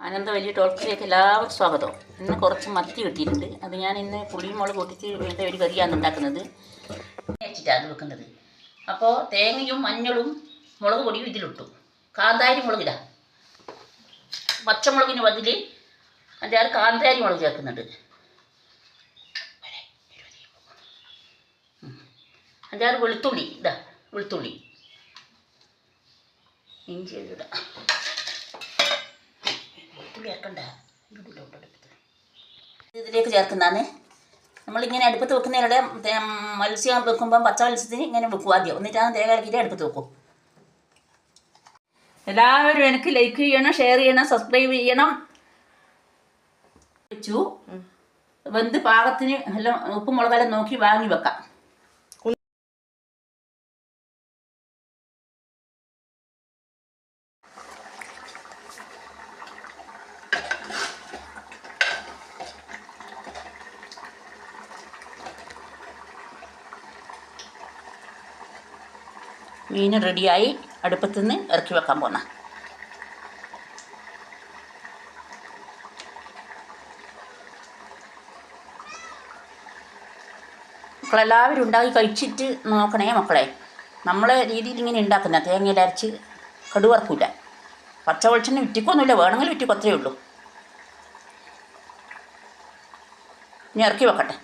അനന്ത വലിയ ടോൾക്കിലേക്ക് എല്ലാവർക്കും സ്വാഗതം. ഇന്ന് കുറച്ച് മത്തി കിട്ടിയിട്ടുണ്ട്. അത് ഞാൻ ഇന്ന് പുളിയും മുളക് പൊട്ടിച്ച് വേണ്ട ഒരു കറിയാണ് ഉണ്ടാക്കുന്നത്, വെച്ചിട്ടാണ് വെക്കുന്നത്. അപ്പോൾ തേങ്ങയും മഞ്ഞളും മുളക് പൊടിയും ഇതിലിട്ടു. കാന്താരി മുളകിടാം. പച്ചമുളകിന് ബദൽ 5-6 കാന്താരി മുളക് ചേർക്കുന്നുണ്ട്. 5-6 വെളുത്തുള്ളി ഇതാ, വെളുത്തുള്ളി ഇഞ്ചി ഇടാം. ഇതിലേക്ക് ചേർക്കുന്നതാണ്. നമ്മളിങ്ങനെ അടുപ്പത്ത് വെക്കുന്നതിനിടെ മത്സ്യം വെക്കുമ്പം പച്ച മത്സ്യത്തിന് ഇങ്ങനെ വെക്കും ആദ്യം, എന്നിട്ടാണ് തേങ്ങ ഇളക്കിയിട്ട് അടുപ്പത്ത് വെക്കും. എല്ലാവരും എനിക്ക് ലൈക്ക് ചെയ്യണം, ഷെയർ ചെയ്യണം, സബ്സ്ക്രൈബ് ചെയ്യണം. വെച്ചു വെന്ത് പാകത്തിന് എല്ലാം ഉപ്പും മുളകെല്ലാം നോക്കി വാങ്ങി വെക്കാം. മീൻ റെഡിയായി, അടുപ്പത്തു നിന്ന് ഇറക്കി വെക്കാൻ പോന്ന. മക്കളെല്ലാവരും ഉണ്ടാക്കി കഴിച്ചിട്ട് നോക്കണേ മക്കളെ. നമ്മളെ രീതിയിൽ ഇങ്ങനെ ഉണ്ടാക്കുന്ന തേങ്ങയിൽ അരച്ച് കടുവറക്കില്ല. പച്ച വെളിച്ചെണ്ണ വിറ്റിക്കൊന്നുമില്ല, വേണമെങ്കിൽ വിറ്റിക്കൊത്രയേ ഉള്ളൂ. ഇനി ഇറക്കി വെക്കട്ടെ.